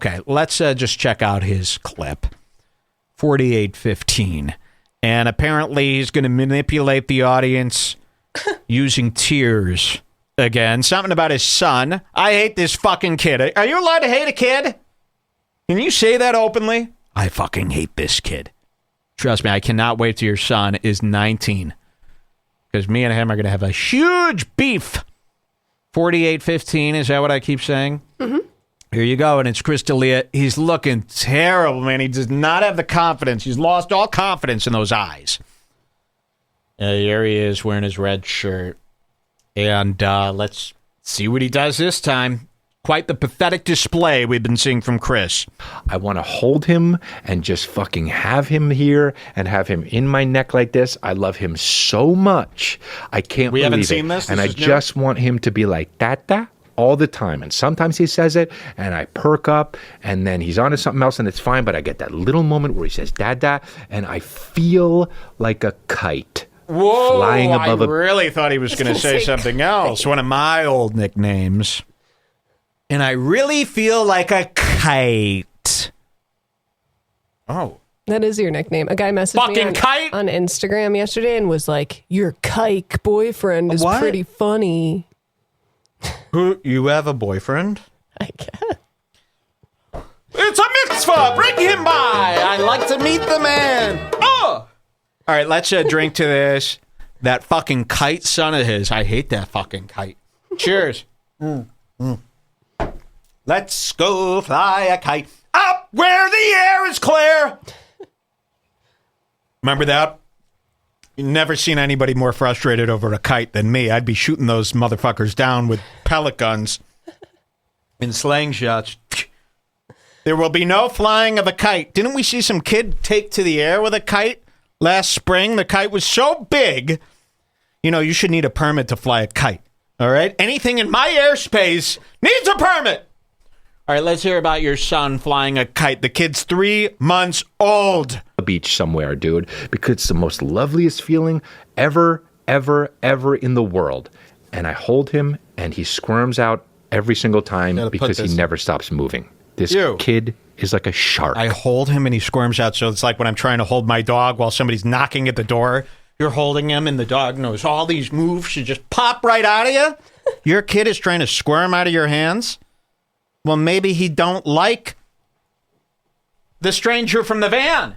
Okay, let's just check out his clip. 48:15. And apparently he's going to manipulate the audience using tears again. Something about his son. I hate this fucking kid. Are you allowed to hate a kid? Can you say that openly? I fucking hate this kid. Trust me, I cannot wait till your son is 19. Because me and him are going to have a huge beef. 48:15, is that what I keep saying? Mm-hmm. Here you go, and it's Chris D'Elia. He's looking terrible, man. He does not have the confidence. He's lost all confidence in those eyes. Here he is wearing his red shirt. And let's see what he does this time. Quite the pathetic display we've been seeing from Chris. I want to hold him and just fucking have him here and have him in my neck like this. I love him so much. I can't believe it. We haven't seen this? And I just want him to be like, Tata, all the time. And sometimes he says it, and I perk up, and then he's on to something else, and it's fine, but I get that little moment where he says, Dada, and I feel like a kite. Whoa, flying above I really thought he was going to say something else. One of my old nicknames. And I really feel like a kite. Oh. That is your nickname. A guy messaged me on Instagram yesterday and was like, your kike boyfriend is pretty funny. Who, you have a boyfriend? I guess. It's a mitzvah! Bring him by! I'd like to meet the man! Oh! All right, let's drink to this. That fucking kite son of his. I hate that fucking kite. Cheers. Let's go fly a kite up where the air is clear. Remember that? You've never seen anybody more frustrated over a kite than me. I'd be shooting those motherfuckers down with pellet guns and slingshots. There will be no flying of a kite. Didn't we see some kid take to the air with a kite last spring? The kite was so big, you know, you should need a permit to fly a kite. All right? Anything in my airspace needs a permit. All right, let's hear about your son flying a kite. The kid's 3 months old. A beach somewhere, dude, because it's the most loveliest feeling ever, ever, ever in the world. And I hold him, and he squirms out every single time because he never stops moving. This kid is like a shark. I hold him, and he squirms out, so it's like when I'm trying to hold my dog while somebody's knocking at the door. You're holding him, and the dog knows all these moves should just pop right out of you. Your kid is trying to squirm out of your hands. Well, maybe he don't like the stranger from the van.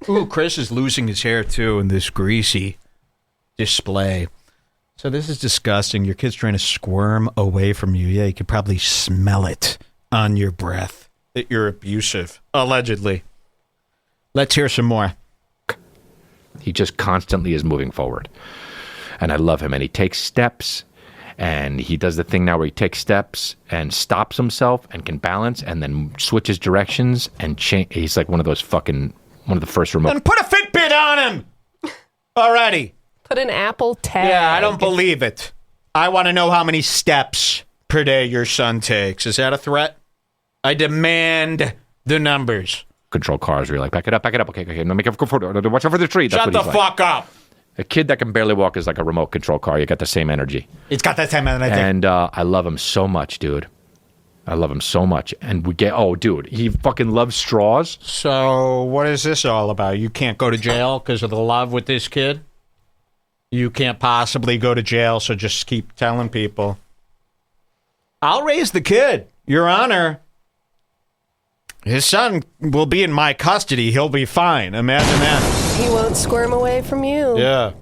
Ooh, Chris is losing his hair, too, in this greasy display. So this is disgusting. Your kid's trying to squirm away from you. Yeah, you could probably smell it on your breath that you're abusive, allegedly. Let's hear some more. He just constantly is moving forward. And I love him. And he takes steps. And he does the thing now where he takes steps and stops himself and can balance and then switches directions and change. He's like one of the first remote. Then put a Fitbit on him already. Put an Apple tag. Yeah, I don't believe it. I want to know how many steps per day your son takes. Is that a threat? I demand the numbers. Control cars where you're like, back it up. Okay. No, make it go forward. Watch out for the tree. Shut the fuck up. A kid that can barely walk is like a remote control car. You got the same energy. It's got that same energy. And I love him so much, dude. I love him so much. And we get, dude, he fucking loves straws. So what is this all about? You can't go to jail because of the love with this kid? You can't possibly go to jail, so just keep telling people. I'll raise the kid, Your Honor. His son will be in my custody. He'll be fine. Imagine that. He won't squirm away from you. Yeah.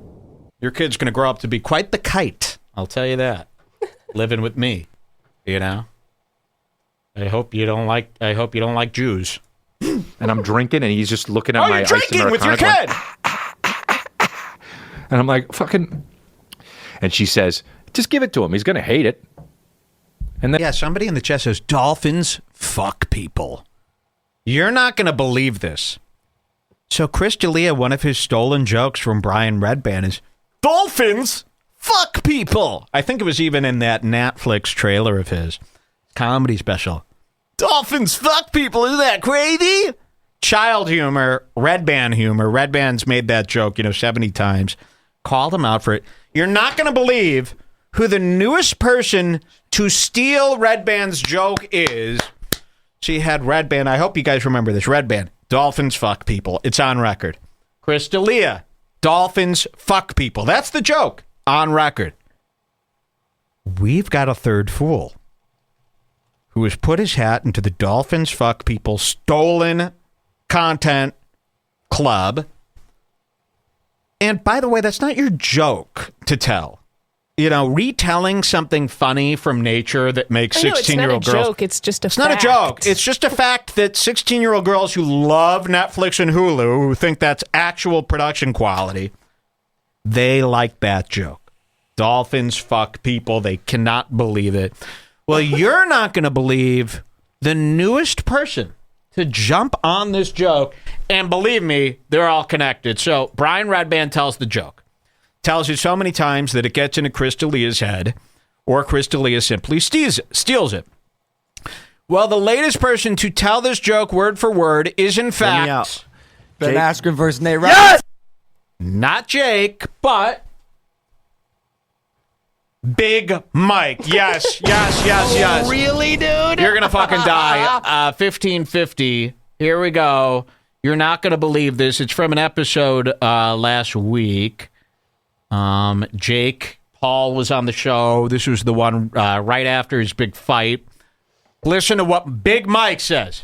Your kid's going to grow up to be quite the kite. I'll tell you that. Living with me, you know? I hope you don't like Jews. And I'm drinking, and he's just looking at my you're drinking with your kid! And I'm like, fucking... And she says, just give it to him. He's going to hate it. And then somebody in the chat says, dolphins fuck people. You're not going to believe this. So Chris D'Elia, one of his stolen jokes from Brian Redband is, dolphins fuck people. I think it was even in that Netflix trailer of his comedy special. Dolphins fuck people. Isn't that crazy? Child humor, Redband humor. Redband's made that joke, 70 times. Called him out for it. You're not going to believe who the newest person to steal Redband's joke is. She had Red Band. I hope you guys remember this. Red Band. Dolphins fuck people. It's on record. Chris D'Elia. Dolphins fuck people. That's the joke. On record. We've got a third fool who has put his hat into the Dolphins fuck people stolen content club. And by the way, that's not your joke to tell. You know, retelling something funny from nature that makes 16-year-old girls. Joke. It's just a It's fact. not a joke. It's just a fact that 16-year-old girls who love Netflix and Hulu, who think that's actual production quality, they like that joke. Dolphins fuck people. They cannot believe it. Well, you're not going to believe the newest person to jump on this joke. And believe me, they're all connected. So Brian Redband tells the joke. Tells you so many times that it gets into Chris D'Elia's head, or Chris D'Elia simply steals it. Well, the latest person to tell this joke word for word is, in fact, Ben Askren versus Nate Roberts. Yes! Not Jake, but Big Mike. Yes. Really, dude? You're going to fucking die. 1550. Here we go. You're not going to believe this. It's from an episode last week. Jake Paul was on the show. This was the one right after his big fight. Listen to what Big Mike says.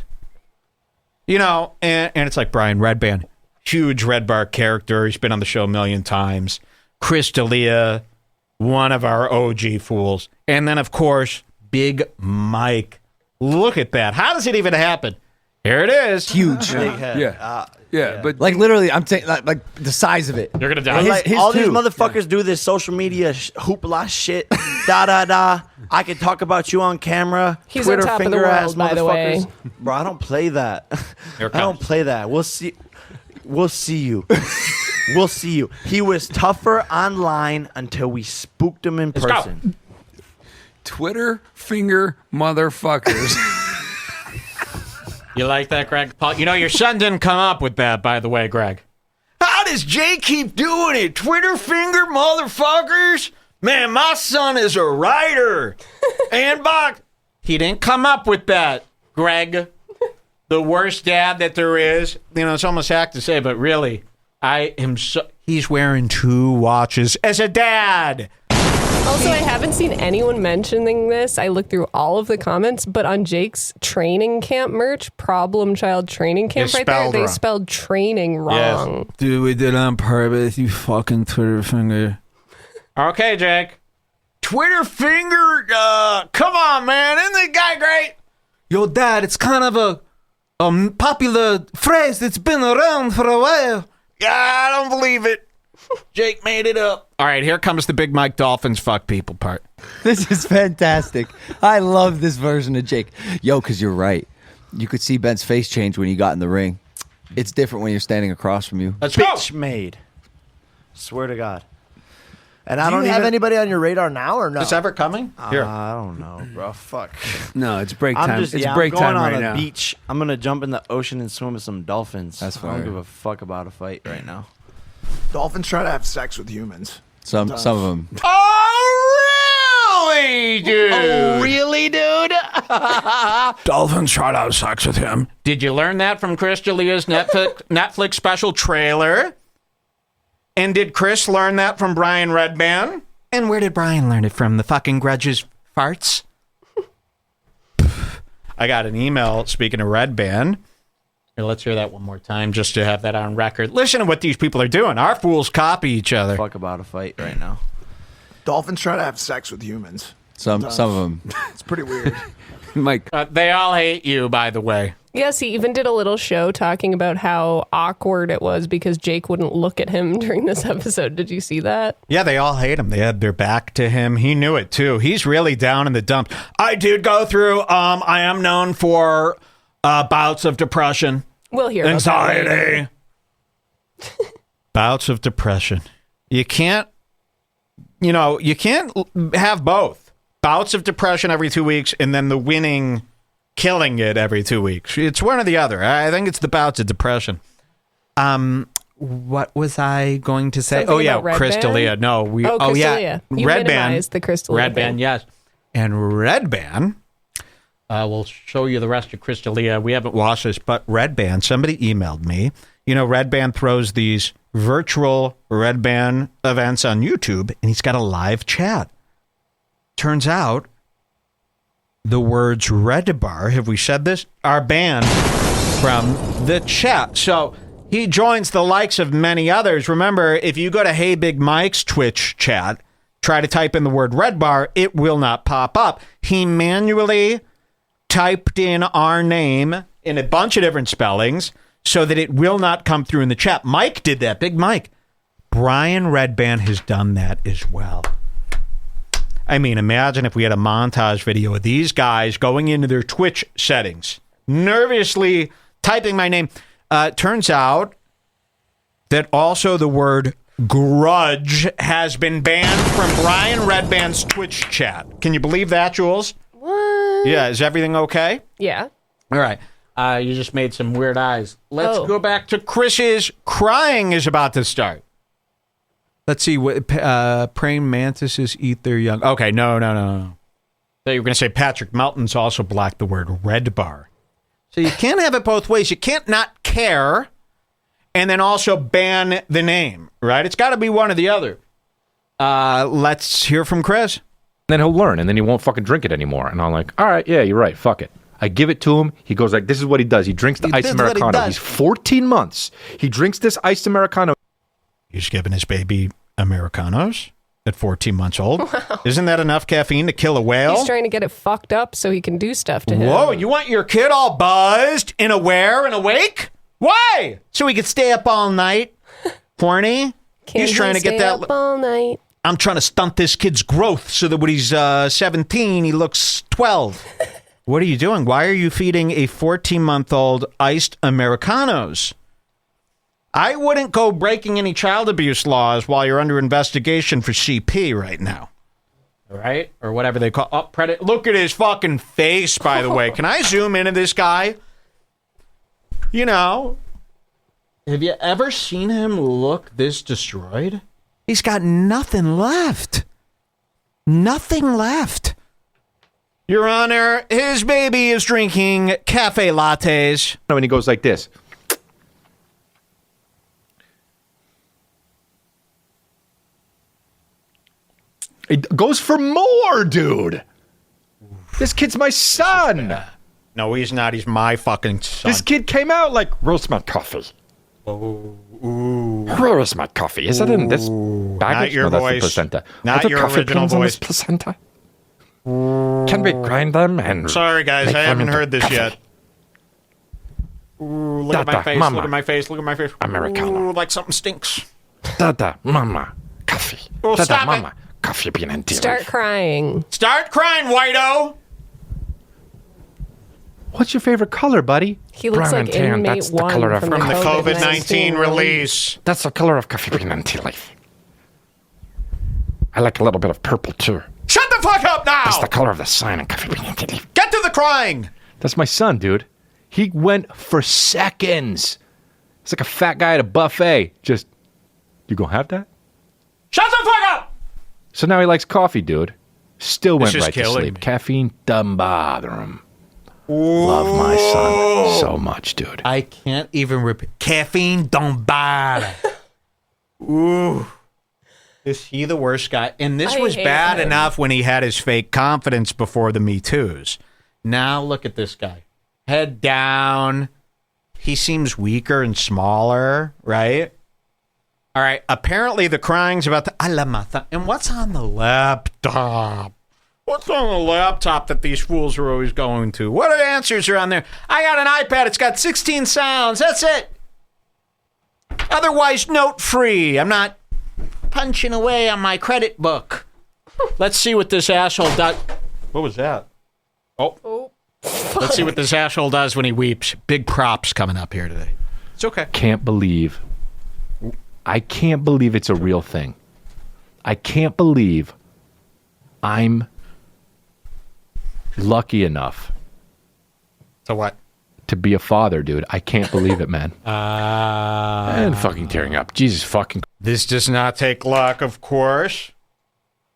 You know, and it's like Brian Redband, huge Red Bar character. He's been on the show a million times. Chris D'Elia, one of our OG fools. And then, of course, Big Mike. Look at that. How does it even happen? Here it is. Huge. Big head. Yeah, but like literally, I'm saying like the size of it. You're gonna die. All these motherfuckers do this social media hoopla shit. Da. I can talk about you on camera. He's Twitter on top of the finger world, ass by the way. motherfuckers. Bro, I don't play that. I don't play that. We'll see you. We'll see you. He was tougher online until we spooked him in person. Twitter finger motherfuckers. You like that, Greg? Paul, you know, your son didn't come up with that, by the way, Greg. How does Jay keep doing it? Twitter finger motherfuckers? Man, my son is a writer. And Bach. He didn't come up with that, Greg. The worst dad that there is. You know, it's almost hack to say, but really, I am so... He's wearing 2 watches as a dad. Also, I haven't seen anyone mentioning this. I looked through all of the comments, but on Jake's training camp merch, Problem Child Training Camp right there, they spelled training wrong. Yes. Dude, we did it on purpose, you fucking Twitter finger. Okay, Jake. Twitter finger, come on, man. Isn't the guy great? Yo, Dad, it's kind of a popular phrase that's been around for a while. Yeah, I don't believe it. Jake made it up. All right, here comes the Big Mike Dolphins fuck people part. This is fantastic. I love this version of Jake. Yo, because you're right. You could see Ben's face change when he got in the ring. It's different when you're standing across from you. Let's go. Bitch made. Swear to God. And Do I don't you have even, anybody on your radar now or no? Is this ever coming? Here. I don't know, bro. Fuck. No, it's break time. I'm just, it's yeah, break I'm going time on right a now. beach. I'm going to jump in the ocean and swim with some dolphins. That's I don't fire. give a fuck about a fight right now. Dolphins try to have sex with humans. Some of them. Oh, really, dude? Oh, really, dude? Dolphins try to have sex with him. Did you learn that from Chris D'Elia's Netflix special trailer? And did Chris learn that from Brian Redband? And where did Brian learn it from? The fucking grudges farts? I got an email, speaking of Redband. Here, let's hear that one more time just to have that on record. Listen to what these people are doing. Our fools copy each other. Fuck about a fight right now. Dolphins try to have sex with humans. Some of them. It's pretty weird. Mike. They all hate you, by the way. Yes, he even did a little show talking about how awkward it was because Jake wouldn't look at him during this episode. Did you see that? Yeah, they all hate him. They had their back to him. He knew it, too. He's really down in the dumps. I did go through, I am known for bouts of depression. We'll hear about that anxiety. Bouts of depression. You can't have both. Bouts of depression every 2 weeks and then the winning... killing it every 2 weeks. It's one or the other. I think it's the bouts of depression. What was I going to say? Something about Chris D'Elia. No, Chris D'Elia. You Red minimized Band. the Chris D'Elia Red Band, yes. And Red Band We'll show you the rest of Chris D'Elia. We haven't watched this, but Red Band, somebody emailed me. You know, Red Band throws these virtual Red Band events on YouTube, and he's got a live chat. Turns out the words Red Bar, have we said this, are banned from the chat. So he joins the likes of many others. Remember, if you go to Hey Big Mike's Twitch chat, try to type in the word Red Bar, it will not pop up. He manually typed in our name in a bunch of different spellings so that it will not come through in the chat. Mike did that, Big Mike. Brian Redband has done that as well. I mean, imagine if we had a montage video of these guys going into their Twitch settings, nervously typing my name. Turns out that also the word grudge has been banned from Brian Redband's Twitch chat. Can you believe that, Jules? What? Yeah, is everything okay? Yeah. All right. You just made some weird eyes. Let's go back to Chris's crying is about to start. Let's see. What praying mantises eat their young. Okay, no. So you were going to say Patrick Melton's also blocked the word Red Bar. So you can't have it both ways. You can't not care and then also ban the name, right? It's got to be one or the other. Let's hear from Chris. Then he'll learn, and then he won't fucking drink it anymore. And I'm like, all right, yeah, you're right, fuck it. I give it to him. He goes like, this is what he does. He drinks the iced Americano. He's 14 months. He drinks this iced Americano. He's giving his baby Americanos at 14 months old. Wow. Isn't that enough caffeine to kill a whale? He's trying to get it fucked up so he can do stuff to him. Whoa, you want your kid all buzzed and aware and awake? Why? So he could stay up all night? Horny? He's trying to get that up all night. I'm trying to stunt this kid's growth so that when he's 17, he looks 12. What are you doing? Why are you feeding a 14-month-old iced Americanos? I wouldn't go breaking any child abuse laws while you're under investigation for CP right now. All right? Or whatever they call predator. Look at his fucking face, by the way. Can I zoom into this guy? You know, have you ever seen him look this destroyed? He's got nothing left. Nothing left. Your Honor, his baby is drinking cafe lattes. And he goes like this. It goes for more, dude. This kid's my son. No, he's not. He's my fucking son. This kid came out like, where's my coffee? Where is my coffee? Is it in this baggage? Not your voice. That's the placenta. Not your original voice. In this placenta? Can we grind them? And sorry, guys. I haven't heard this yet. Ooh, look at my face. Mama. Look at my face. Look at my face. Americano. Ooh, like something stinks. Dada, mama, coffee. Oh, Dada, stop mama, it. coffee bean and tea. Start crying. Start crying, whiteo. What's your favorite color, buddy? He looks Brown like and tan. inmate That's the one color of from the COVID-19 COVID-19 release. That's the color of coffee bean and tea leaf. I like a little bit of purple too. Shut the fuck up now! That's the color of the sign in coffee bean and tea leaf. Get to the crying! That's my son, dude. He went for seconds. It's like a fat guy at a buffet. Just, you gonna have that? Shut the fuck up! So now he likes coffee, dude. Still went This is right to killing sleep. me. Caffeine doesn't bother him. Love my son so much, dude. I can't even repeat. Caffeine don't bother. Ooh. Is he the worst guy? And this was bad enough when he had his fake confidence before the Me Too's. Now look at this guy. Head down. He seems weaker and smaller, right? All right. Apparently the crying's about the... I love my thumb. And what's on the laptop? What's on the laptop that these fools are always going to? What answers are on there? I got an iPad. It's got 16 sounds. That's it. Otherwise, note-free. I'm not punching away on my credit book. Let's see what this asshole does. What was that? Oh. Let's see what this asshole does when he weeps. Big props coming up here today. It's okay. I can't believe it's a real thing. I can't believe I'm lucky enough. So what? To be a father, dude. I can't believe it, man. And fucking tearing up. Jesus fucking. This does not take luck, of course.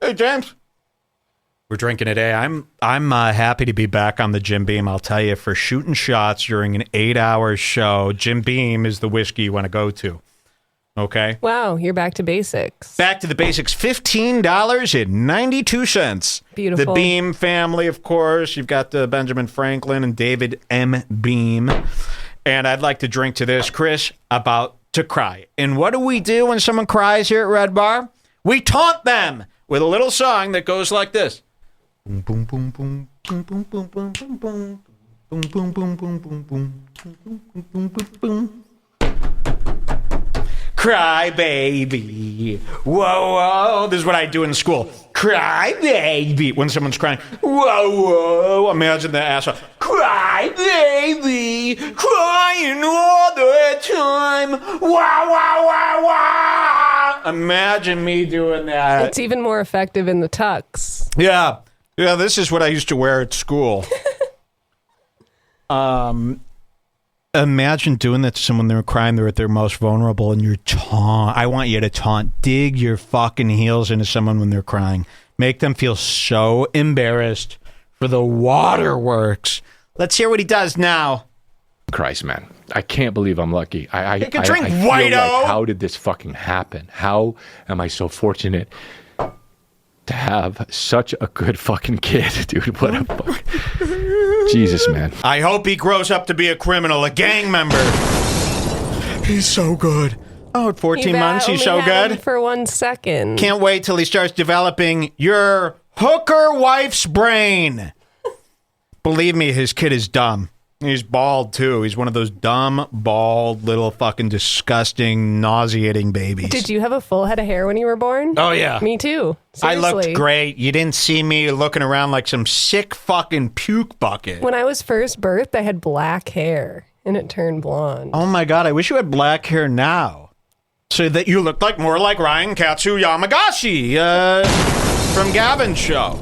Hey, James. We're drinking today. I'm happy to be back on the Jim Beam. I'll tell you, for shooting shots during an 8-hour show, Jim Beam is the whiskey you want to go to. Okay? Wow, you're back to basics. Back to the basics. $15.92. Beautiful. The Beam family, of course. You've got the Benjamin Franklin and David M. Beam. And I'd like to drink to this, Chris, about to cry. And what do we do when someone cries here at Red Bar? We taunt them with a little song that goes like this. Boom, boom, boom, boom, boom, boom, boom, boom, boom, boom, boom, boom, boom, boom, boom, boom, boom, boom. Cry baby, whoa, whoa. This is what I do in school. Cry baby. When someone's crying, whoa, whoa. Imagine the asshole. Cry baby, crying all the time. Wow, wow, wow, wow. Imagine me doing that. It's even more effective in the tux. Yeah. Yeah, this is what I used to wear at school. Imagine doing that to someone. They're crying, they're at their most vulnerable, and you're taunt. I want you to taunt. Dig your fucking heels into someone when they're crying. Make them feel so embarrassed for the waterworks. Let's hear what he does now. Christ, man. I can't believe I'm lucky. Take a drink, I feel Whiteo. like, how did this fucking happen? How am I so fortunate to have such a good fucking kid, dude? What a fuck. Jesus, man. I hope he grows up to be a criminal, a gang member. He's so good. Oh, at 14 months, he's so good. For 1 second. Can't wait till he starts developing your hooker wife's brain. Believe me, his kid is dumb. He's bald, too. He's one of those dumb, bald, little fucking disgusting, nauseating babies. Did you have a full head of hair when you were born? Oh, yeah. Me, too. Seriously. I looked great. You didn't see me looking around like some sick fucking puke bucket. When I was first birthed, I had black hair, and it turned blonde. Oh, my God. I wish you had black hair now. So that you looked like more like Ryan Katsu Yamagashi from Gavin's show.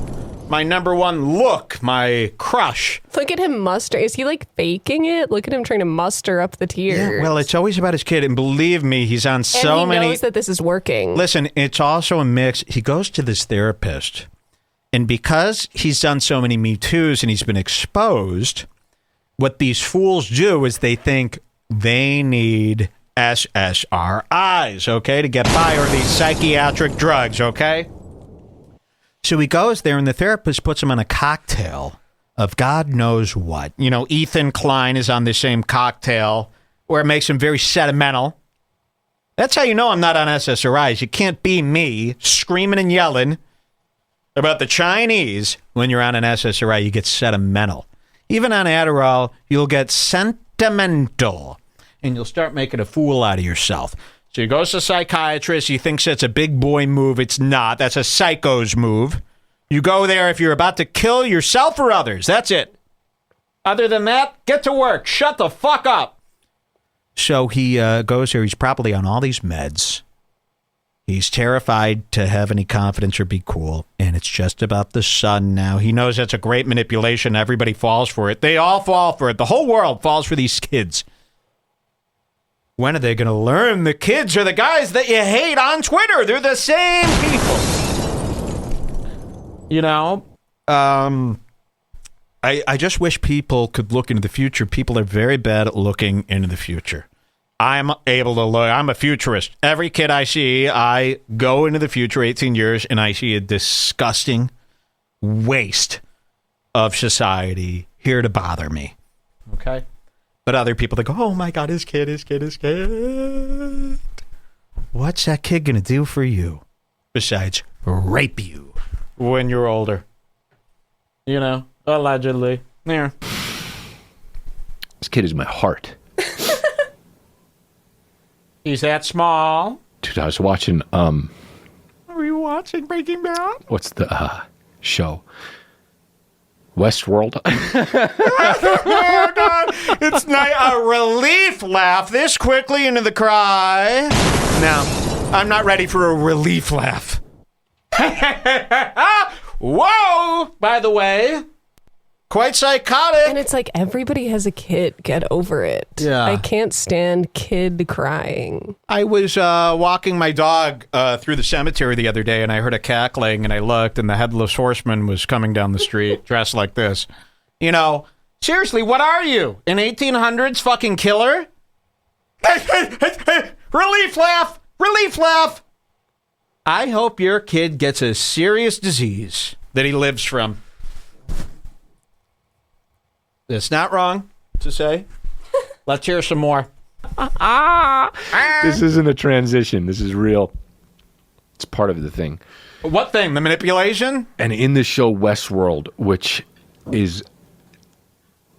My number one look, my crush. Look at him muster. Is he like faking it? Look at him trying to muster up the tears. Yeah, well, it's always about his kid. And believe me, he's on so many. And he knows that this is working. Listen, it's also a mix. He goes to this therapist. And because he's done so many Me Too's and he's been exposed, what these fools do is they think they need SSRIs, okay, to get by, or these psychiatric drugs, okay? So he goes there, and the therapist puts him on a cocktail of God knows what. You know, Ethan Klein is on the same cocktail, where it makes him very sentimental. That's how you know I'm not on SSRIs. You can't be me screaming and yelling about the Chinese when you're on an SSRI. You get sentimental. Even on Adderall, you'll get sentimental, and you'll start making a fool out of yourself. So he goes to a psychiatrist. He thinks that's a big boy move. It's not. That's a psycho's move. You go there if you're about to kill yourself or others. That's it. Other than that, get to work. Shut the fuck up. So he goes there. He's probably on all these meds. He's terrified to have any confidence or be cool. And it's just about the son now. He knows that's a great manipulation. Everybody falls for it. They all fall for it. The whole world falls for these kids. When are they going to learn? The kids are the guys that you hate on Twitter. They're the same people. You know, I just wish people could look into the future. People are very bad at looking into the future. I'm able to look. I'm a futurist. Every kid I see, I go into the future 18 years, and I see a disgusting waste of society here to bother me. Okay? But other people, they go, oh, my God, his kid. What's that kid going to do for you besides rape you when you're older? You know, allegedly. There. This kid is my heart. He's that small. Dude, I was watching, Were you watching Breaking Bad? what's the show? Westworld. Oh, God. It's not a relief laugh this quickly into the cry. No, I'm not ready for a relief laugh. Whoa! By the way, Quite psychotic. And it's like, everybody has a kid. Get over it. Yeah. I can't stand kid crying. I was walking my dog through the cemetery the other day, and I heard a cackling, and I looked, and the Headless Horseman was coming down the street dressed like this. You know, seriously, what are you? An 1800s fucking killer? Relief laugh! Relief laugh! I hope your kid gets a serious disease that he lives from. It's not wrong to say. Let's hear some more. This isn't a transition. This is real. It's part of the thing. What thing? The manipulation? And in the show Westworld, which is,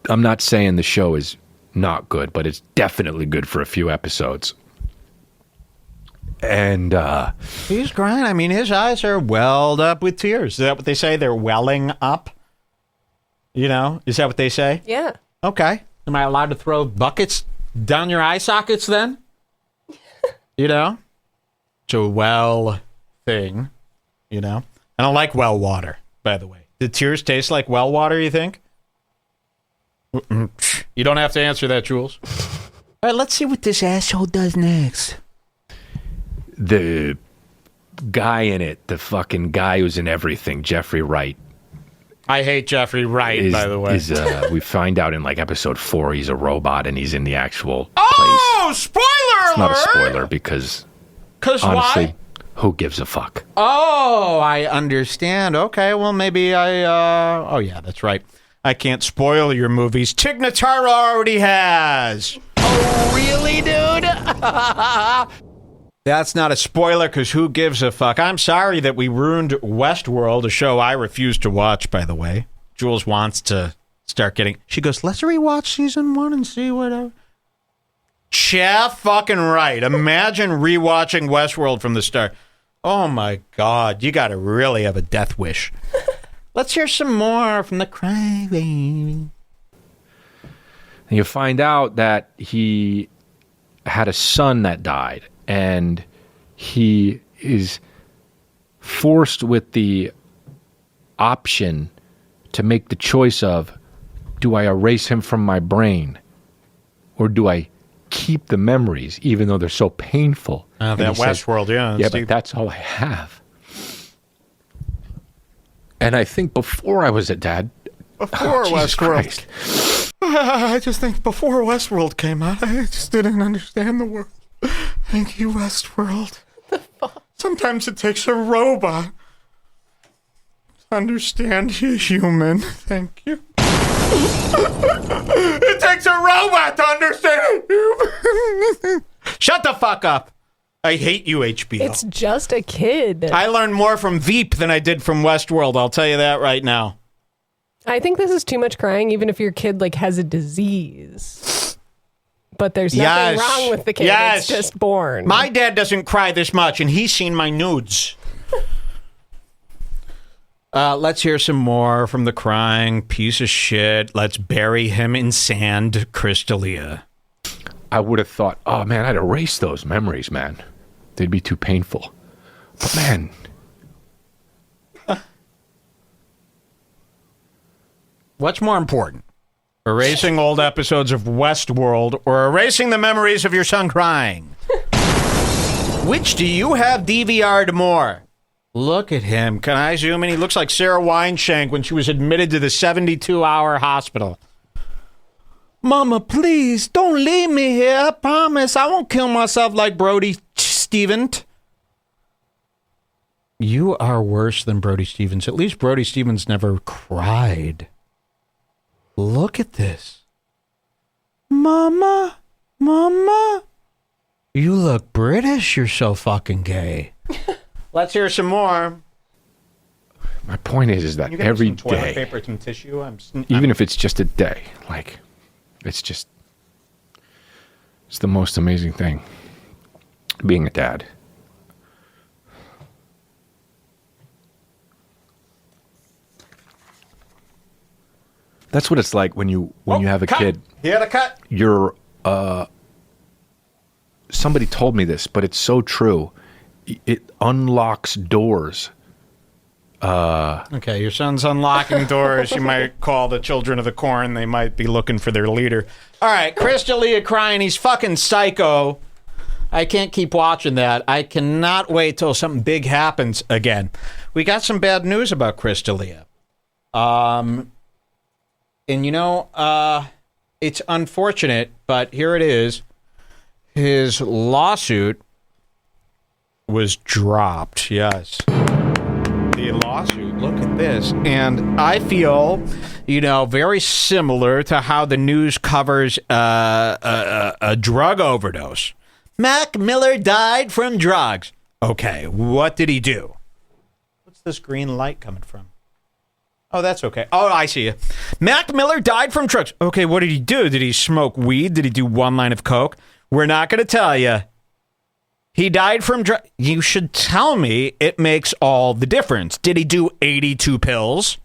I'm not saying the show is not good, but it's definitely good for a few episodes. And he's crying. I mean, his eyes are welled up with tears. Is that what they say? They're welling up? You know, is that what they say? Yeah. Okay. Am I allowed to throw buckets down your eye sockets then? You know? It's a well thing, you know? I don't like well water, by the way. Do tears taste like well water, you think? You don't have to answer that, Jules. All right, let's see what this asshole does next. The guy in it, the fucking guy who's in everything, Jeffrey Wright. I hate Jeffrey Wright, by the way. We find out in like episode 4 he's a robot and he's in the actual place. Oh, spoiler It's not a alert! spoiler because honestly, why? who gives a fuck? Oh, I understand. Okay, well, maybe oh, yeah, that's right. I can't spoil your movies. Tig Notaro already has. Oh, really, dude? That's not a spoiler, because who gives a fuck? I'm sorry that we ruined Westworld, a show I refuse to watch, by the way. Jules wants to start getting... She goes, let's rewatch season 1 and see whatever. Chef fucking right. Imagine rewatching Westworld from the start. Oh, my God. You got to really have a death wish. Let's hear some more from the crybaby. And you find out that he had a son that died. And he is forced with the option to make the choice of, do I erase him from my brain? Or do I keep the memories, even though they're so painful? That Westworld, yeah. Yeah, but that's all I have. And I think before I was a dad... Before Westworld. I just think before Westworld came out, I just didn't understand the world. Thank you, Westworld. Sometimes it takes a robot to understand you, human. Thank you. It takes a robot to understand you. Shut the fuck up. I hate you, HBO. It's just a kid. I learned more from Veep than I did from Westworld. I'll tell you that right now. I think this is too much crying, even if your kid like has a disease. But there's nothing wrong with the kid. It's just born. My dad doesn't cry this much, and he's seen my nudes. Let's hear some more from the crying piece of shit. Let's bury him in sand, Crystalia. I would have thought, oh man, I'd erase those memories, man. They'd be too painful. But man... What's more important? Erasing old episodes of Westworld or erasing the memories of your son crying? Which do you have DVR'd more? Look at him. Can I zoom in? He looks like Sarah Wineshank when she was admitted to the 72-hour hospital. Mama, please, don't leave me here. I promise I won't kill myself like Brody Stevens. You are worse than Brody Stevens. At least Brody Stevens never cried. Look at this. Mama, Mama. You look British. You're so fucking gay. Let's hear some more. My point is that every some toilet day, paper, some tissue. even if it's just a day, like, it's the most amazing thing, being a dad. That's what it's like when you have a kid. He had a cut. You're somebody told me this, but it's so true. It unlocks doors Okay, your son's unlocking doors. You might call the Children of the Corn. They might be looking for their leader. All right, Chris D'Elia crying. He's fucking psycho. I can't keep watching that. I cannot wait till something big happens again. We got some bad news about Chris D'Elia. And it's unfortunate, but here it is. His lawsuit was dropped. Yes. The lawsuit. Look at this. And I feel, very similar to how the news covers a drug overdose. Mac Miller died from drugs. Okay, what did he do? What's this green light coming from? Oh, that's okay. Oh, I see you. Mac Miller died from drugs. Okay, what did he do? Did he smoke weed? Did he do one line of coke? We're not going to tell you. He died from drugs. You should tell me. It makes all the difference. Did he do 82 pills?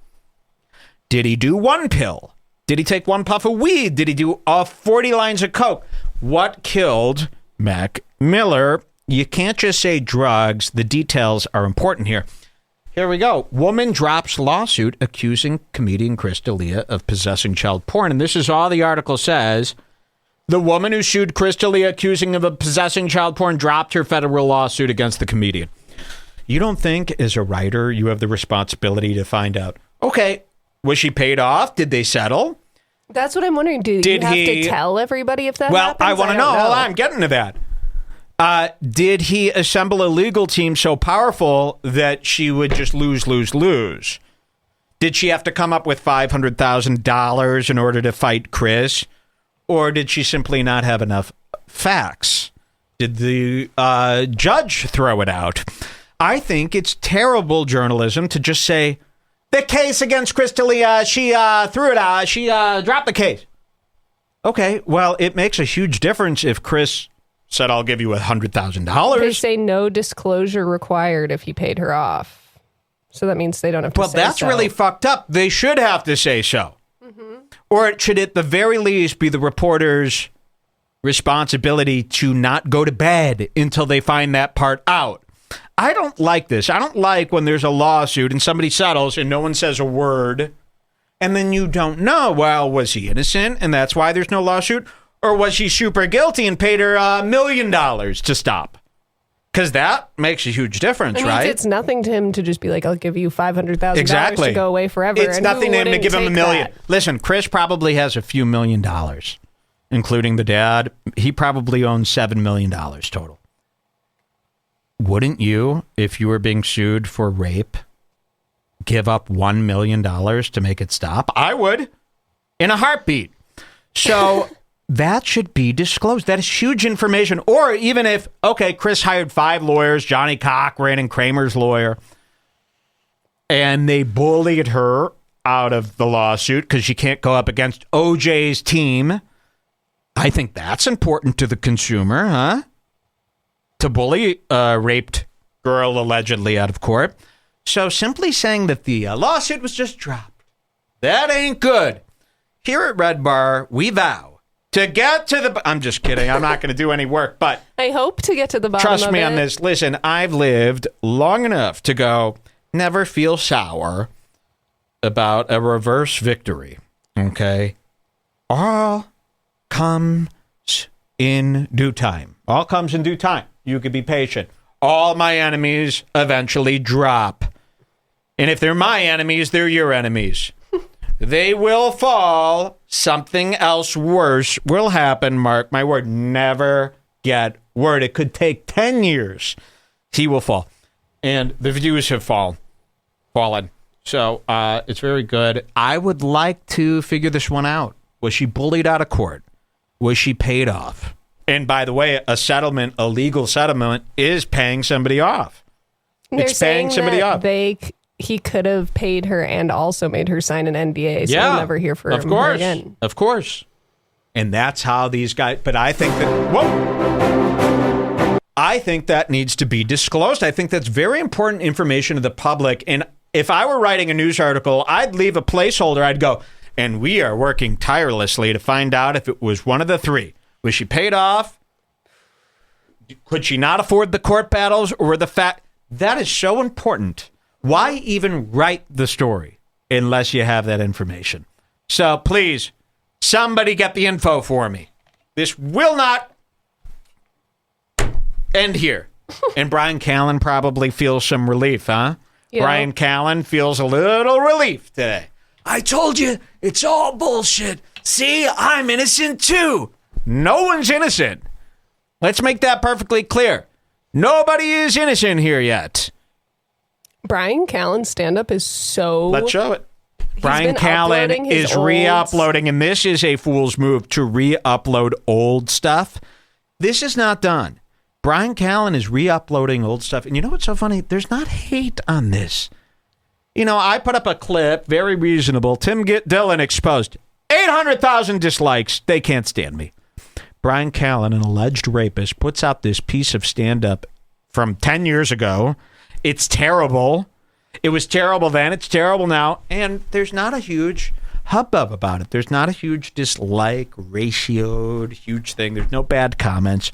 Did he do one pill? Did he take one puff of weed? Did he do 40 lines of coke? What killed Mac Miller? You can't just say drugs. The details are important here. Here we go. Woman drops lawsuit accusing comedian Chris D'Elia of possessing child porn. And this is all the article says. The woman who sued Chris D'Elia accusing him of possessing child porn dropped her federal lawsuit against the comedian. You don't think, as a writer, you have the responsibility to find out, okay, was she paid off? Did they settle? That's what I'm wondering. Do you have to tell everybody if that happens? Well, I want to know. Hold on, I'm getting to that. Did he assemble a legal team so powerful that she would just lose? Did she have to come up with $500,000 in order to fight Chris? Or did she simply not have enough facts? Did the judge throw it out? I think it's terrible journalism to just say, the case against Chris D'Elia, she threw it out, she dropped the case. Okay, well, it makes a huge difference if Chris said, I'll give you $100,000. They say no disclosure required if he paid her off. So that means they don't have to say so. Well, that's really fucked up. They should have to say so. Or it should at the very least be the reporter's responsibility to not go to bed until they find that part out. I don't like this. I don't like when there's a lawsuit and somebody settles and no one says a word. And then you don't know, well, was he innocent and that's why there's no lawsuit? Or was she super guilty and paid her $1 million to stop? Because that makes a huge difference, right? It's nothing to him to just be like, I'll give you $500,000 to go away forever. It's nothing to him to give him $1 million. Listen, Chris probably has a few $1 million, including the dad. He probably owns $7 million total. Wouldn't you, if you were being sued for rape, give up $1 million to make it stop? I would, in a heartbeat. So that should be disclosed. That is huge information. Or even if, okay, Chris hired 5 lawyers, Johnny Cochran and Kramer's lawyer, and they bullied her out of the lawsuit because she can't go up against OJ's team. I think that's important to the consumer, huh? To bully a raped girl allegedly out of court. So simply saying that the lawsuit was just dropped, that ain't good. Here at Red Bar, we vow to get to the... I'm just kidding. I'm not going to do any work, but... I hope to get to the bottom trust me on this. Listen, I've lived long enough to go, never feel sour about a reverse victory, okay? All comes in due time. All comes in due time. You could be patient. All my enemies eventually drop. And if they're my enemies, they're your enemies. They will fall. Something else worse will happen. Mark my word. Never get word. It could take 10 years. He will fall. And the views have fallen. So it's very good. I would like to figure this one out. Was she bullied out of court? Was she paid off? And by the way, a legal settlement, is paying somebody off. It's paying somebody off. He could have paid her and also made her sign an NDA, so we'll never hear from him again. Of course. And that's how these guys... But I think that... Whoa! I think that needs to be disclosed. I think that's very important information to the public. And if I were writing a news article, I'd leave a placeholder. I'd go, and we are working tirelessly to find out if it was one of the 3. Was she paid off? Could she not afford the court battles? Or the fact... That is so important. Why even write the story unless you have that information? So please, somebody get the info for me. This will not end here. And Brian Callen probably feels some relief, huh? Yeah. Brian Callen feels a little relief today. I told you, it's all bullshit. See, I'm innocent too. No one's innocent. Let's make that perfectly clear. Nobody is innocent here yet. Brian Callen's stand-up is so... Let's show it. Brian Callen is re-uploading, and this is a fool's move to re-upload old stuff. This is not done. Brian Callen is re-uploading old stuff. And you know what's so funny? There's not hate on this. You know, I put up a clip, very reasonable. Tim Dillon exposed. 800,000 dislikes. They can't stand me. Brian Callen, an alleged rapist, puts out this piece of stand-up from 10 years ago. It's terrible. It was terrible then. It's terrible now. And there's not a huge hubbub about it. There's not a huge dislike ratioed, huge thing. There's no bad comments.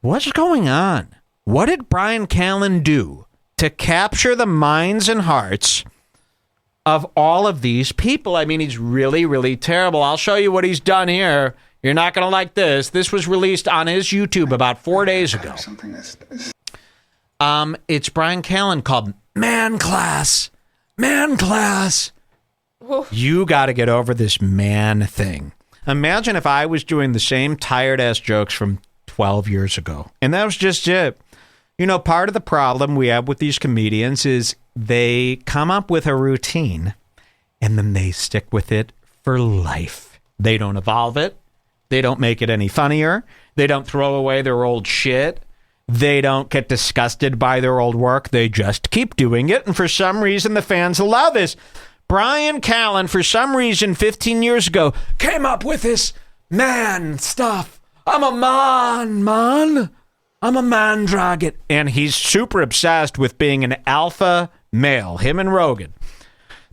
What's going on? What did Brian Callen do to capture the minds and hearts of all of these people? I mean, he's really, really terrible. I'll show you what he's done here. You're not going to like this. This was released on his YouTube about 4 days ago. It's Brian Callen called Man Class. Man Class. You got to get over this man thing. Imagine if I was doing the same tired-ass jokes from 12 years ago. And that was just it. You know, part of the problem we have with these comedians is they come up with a routine and then they stick with it for life. They don't evolve it. They don't make it any funnier. They don't throw away their old shit. They don't get disgusted by their old work. They just keep doing it. And for some reason, the fans allow this. Brian Callen, for some reason, 15 years ago, came up with this man stuff. I'm a man. I'm a man dragon. And he's super obsessed with being an alpha male, him and Rogan.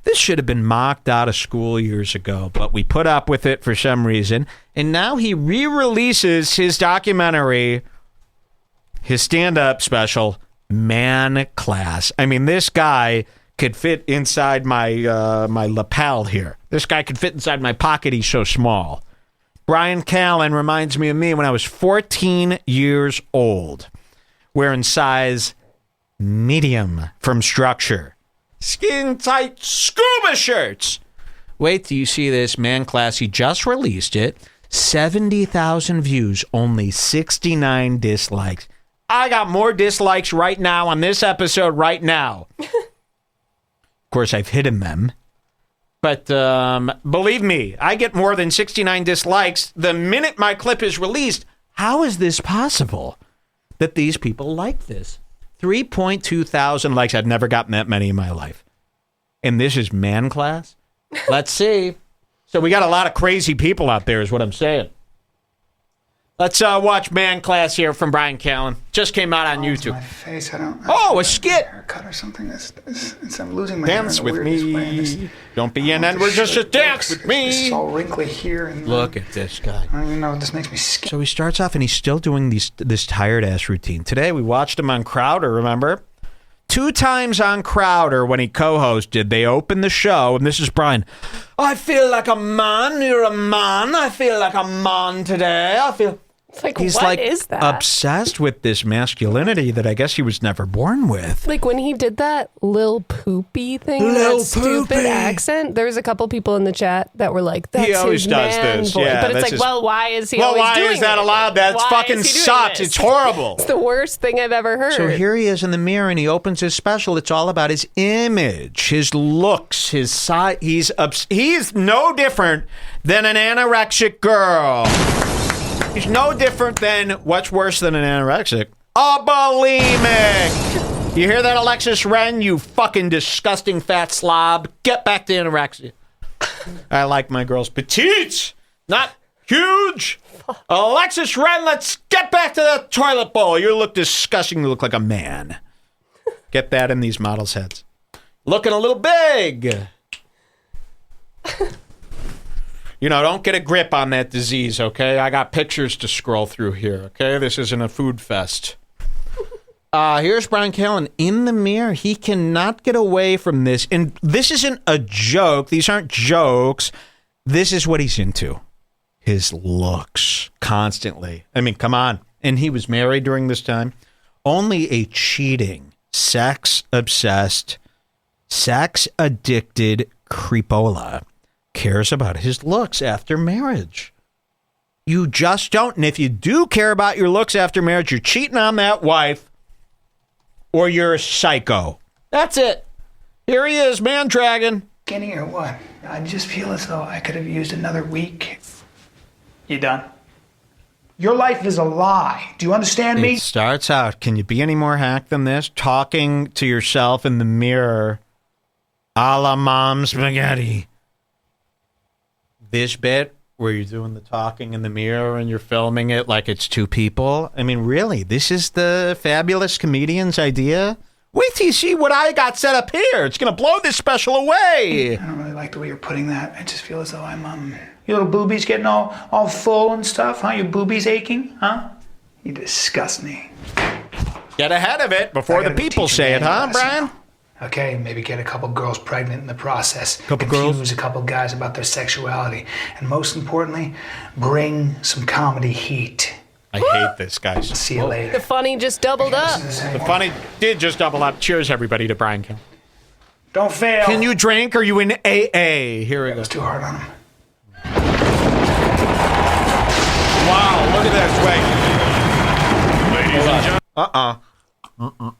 This should have been mocked out of school years ago, but we put up with it for some reason. And now he re-releases his documentary, his stand-up special, Man Class. I mean, this guy could fit inside my my lapel here. This guy could fit inside my pocket. He's so small. Brian Callen reminds me of me when I was 14 years old, wearing size medium from Structure. Skin-tight scuba shirts. Wait till you see this Man Class. He just released it. 70,000 views, only 69 dislikes. I got more dislikes right now on this episode right now. Of course, I've hidden them. But believe me, I get more than 69 dislikes the minute my clip is released. How is this possible that these people like this? 3.2 thousand likes. I've never gotten that many in my life. And this is Man Class? Let's see. So we got a lot of crazy people out there is what I'm saying. Let's watch Man Class here from Brian Callen. Just came out on YouTube. My face. A skit. Haircut or something. I'm losing my dance hair in the with weirdest me. way. This, don't be in and we're just a dance with me. It's all wrinkly here. And look at this guy. I don't even know. This makes me scared. So he starts off and he's still doing this tired ass routine. Today we watched him on Crowder, remember? 2 times on Crowder when he co-hosted, they opened the show, and this is Brian. I feel like a man. You're a man. I feel like a man today. I feel... He's what is that? Obsessed with this masculinity that I guess he was never born with. Like when he did that Lil Poopy thing, that stupid accent, there was a couple people in the chat that were like, that's he always his does man this. voice. Yeah, but it's like, well, why is he always doing it? Well, why is that allowed? That fucking sucks. It's horrible. It's the worst thing I've ever heard. So here he is in the mirror and he opens his special. It's all about his image, his looks, his size. He's no different than an anorexic girl. He's no different than, what's worse than an anorexic? A bulimic! You hear that, Alexis Wren? You fucking disgusting fat slob. Get back to anorexia. I like my girls petites, not huge. Alexis Wren, let's get back to the toilet bowl. You look disgusting. You look like a man. Get that in these models' heads. Looking a little big. You know, don't get a grip on that disease, okay? I got pictures to scroll through here, okay? This isn't a food fest. Here's Brian Callen in the mirror. He cannot get away from this. And this isn't a joke. These aren't jokes. This is what he's into. His looks constantly. I mean, come on. And he was married during this time. Only a cheating, sex-obsessed, sex-addicted creepola cares about his looks after marriage. You just don't. And if you do care about your looks after marriage, you're cheating on that wife or you're a psycho. That's it. Here he is, man dragon. Skinny or what? I just feel as though I could have used another week. You done? Your life is a lie. Do you understand me? It starts out, can you be any more hack than this? Talking to yourself in the mirror, a la Mom Spaghetti. This bit where you're doing the talking in the mirror and you're filming it like it's two people. I mean, really, this is the fabulous comedian's idea? Wait till you see what I got set up here. It's going to blow this special away. I don't really like the way you're putting that. I just feel as though I'm, your little boobies getting all full and stuff, huh? Your boobies aching, huh? You disgust me. Get ahead of it before the people say it, huh, Brian? Okay, maybe get a couple girls pregnant in the process. Confuse a couple guys about their sexuality. And most importantly, bring some comedy heat. I hate this, guys. See you later. The funny just doubled up. The funny did just double up. Cheers, everybody, to Brian Kill. Don't fail. Can you drink? Or are you in AA? Here we go. It was too hard on him. Wow, look at this. Wait. Ladies and gentlemen.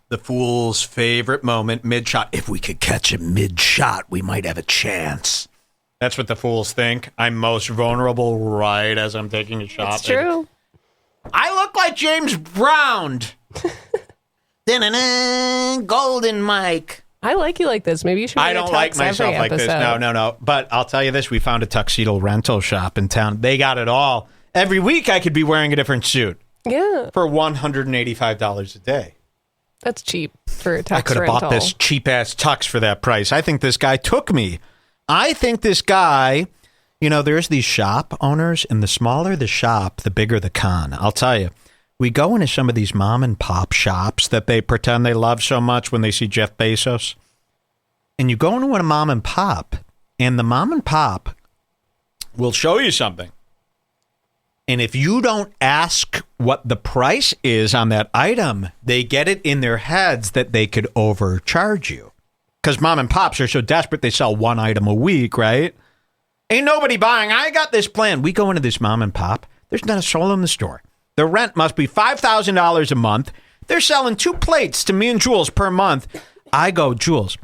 The fool's favorite moment, mid-shot. If we could catch him mid-shot, we might have a chance. That's what the fools think. I'm most vulnerable right as I'm taking a shot. It's true. I look like James Brown. Golden Mike. I like you like this. Maybe you should. I don't like myself like this. No. But I'll tell you this. We found a tuxedo rental shop in town. They got it all. Every week I could be wearing a different suit. Yeah. For $185 a day. That's cheap for a tux I could have bought this cheap-ass tux for that price. I think this guy took me. I think this guy, there's these shop owners, and the smaller the shop, the bigger the con. I'll tell you. We go into some of these mom-and-pop shops that they pretend they love so much when they see Jeff Bezos. And you go into a mom-and-pop, and the mom-and-pop will show you something. And if you don't ask what the price is on that item, they get it in their heads that they could overcharge you. Because mom and pops are so desperate, they sell one item a week, right? Ain't nobody buying. I got this plan. We go into this mom and pop. There's not a soul in the store. The rent must be $5,000 a month. They're selling 2 plates to me and Jules per month. I go, Jules,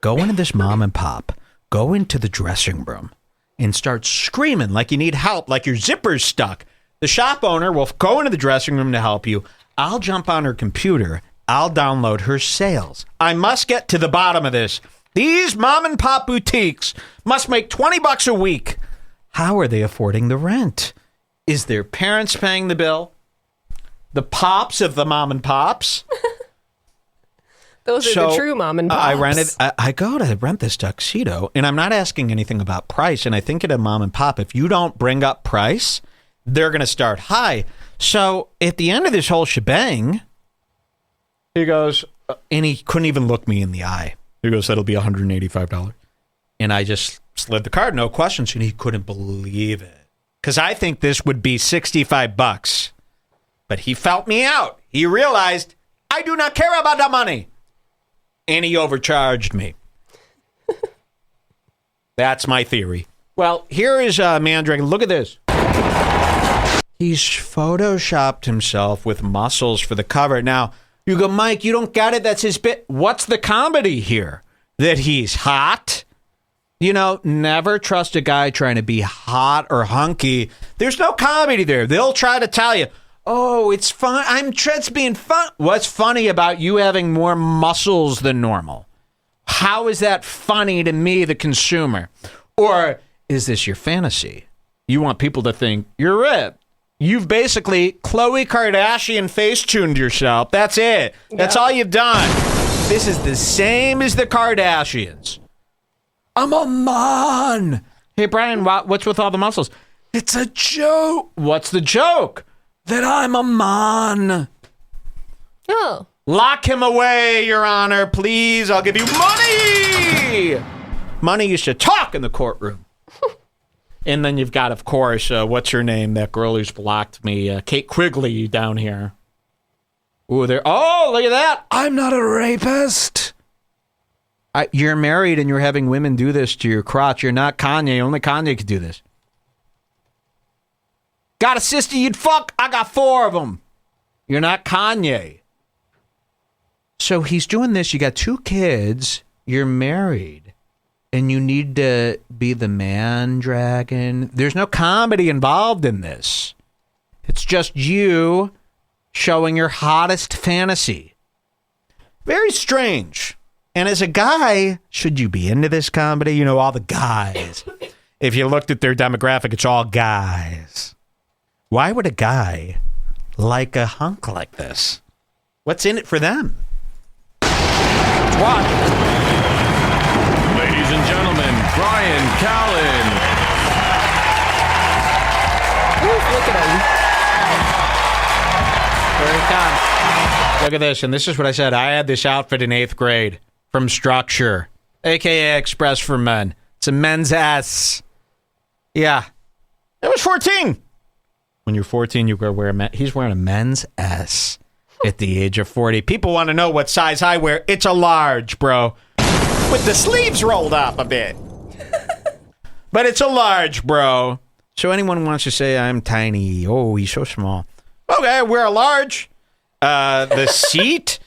go into this mom and pop. Go into the dressing room. And start screaming like you need help, like your zipper's stuck. The shop owner will go into the dressing room to help you. I'll jump on her computer. I'll download her sales. I must get to the bottom of this. These mom and pop boutiques must make $20 a week. How are they affording the rent? Is their parents paying the bill? The pops of the mom and pops? Those are the true mom and pops. I go to rent this tuxedo, and I'm not asking anything about price. And I think at a mom and pop, if you don't bring up price, they're going to start high. So at the end of this whole shebang, he goes, and he couldn't even look me in the eye. He goes, that'll be $185. And I just slid the card, no questions, and he couldn't believe it. Because I think this would be $65. But he felt me out. He realized, I do not care about the money. And he overcharged me. That's my theory. Well, here is Mandrake. Look at this. He's photoshopped himself with muscles for the cover. Now, you go, Mike, you don't get it. That's his bit. What's the comedy here? That he's hot? Never trust a guy trying to be hot or hunky. There's no comedy there. They'll try to tell you, oh, it's fun. It's being fun. What's funny about you having more muscles than normal? How is that funny to me, the consumer? Or is this your fantasy? You want people to think you're ripped. You've basically Khloe Kardashian face-tuned yourself. That's it. That's all you've done. This is the same as the Kardashians. I'm a man. Hey, Brian, what's with all the muscles? It's a joke. What's the joke? that I'm a man. Oh. Lock him away, Your Honor, please. I'll give you money. Money you should talk in the courtroom. And then you've got, of course, what's her name? That girl who's blocked me, Kate Quigley down here. Ooh, there. Oh, look at that. I'm not a rapist. You're married and you're having women do this to your crotch. You're not Kanye. Only Kanye could do this. Got a sister you'd fuck? I got 4 of them. You're not Kanye. So he's doing this. You got 2 kids. You're married. And you need to be the man dragon. There's no comedy involved in this. It's just you showing your hottest fantasy. Very strange. And as a guy, should you be into this comedy? You know, all the guys. If you looked at their demographic, it's all guys. Why would a guy like a hunk like this? What's in it for them? What? Ladies and gentlemen, Brian Callen. Look at him. Here he comes. Look at this, and this is what I said. I had this outfit in 8th grade from Structure, a.k.a. Express for Men. It's a men's S. Yeah. It was 14. When you're 14, you wear he's wearing a men's S at the age of 40. People want to know what size I wear. It's a large, bro. With the sleeves rolled up a bit. But it's a large, bro. So anyone wants to say I'm tiny. Oh, he's so small. Okay, I wear a large. The seat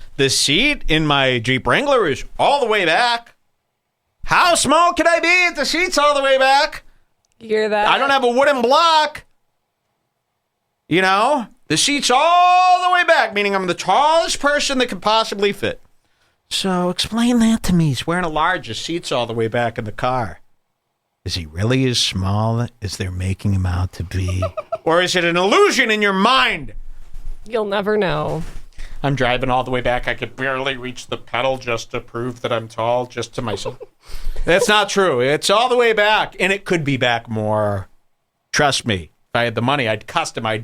in my Jeep Wrangler is all the way back. How small can I be if the seat's all the way back? You hear that? I don't have a wooden block. You know, the seat's all the way back, meaning I'm the tallest person that could possibly fit. So explain that to me. He's wearing a large. The seat's all the way back in the car. Is he really as small as they're making him out to be? Or is it an illusion in your mind? You'll never know. I'm driving all the way back. I could barely reach the pedal just to prove that I'm tall, just to myself. That's not true. It's all the way back, and it could be back more. Trust me. If I had the money, I'd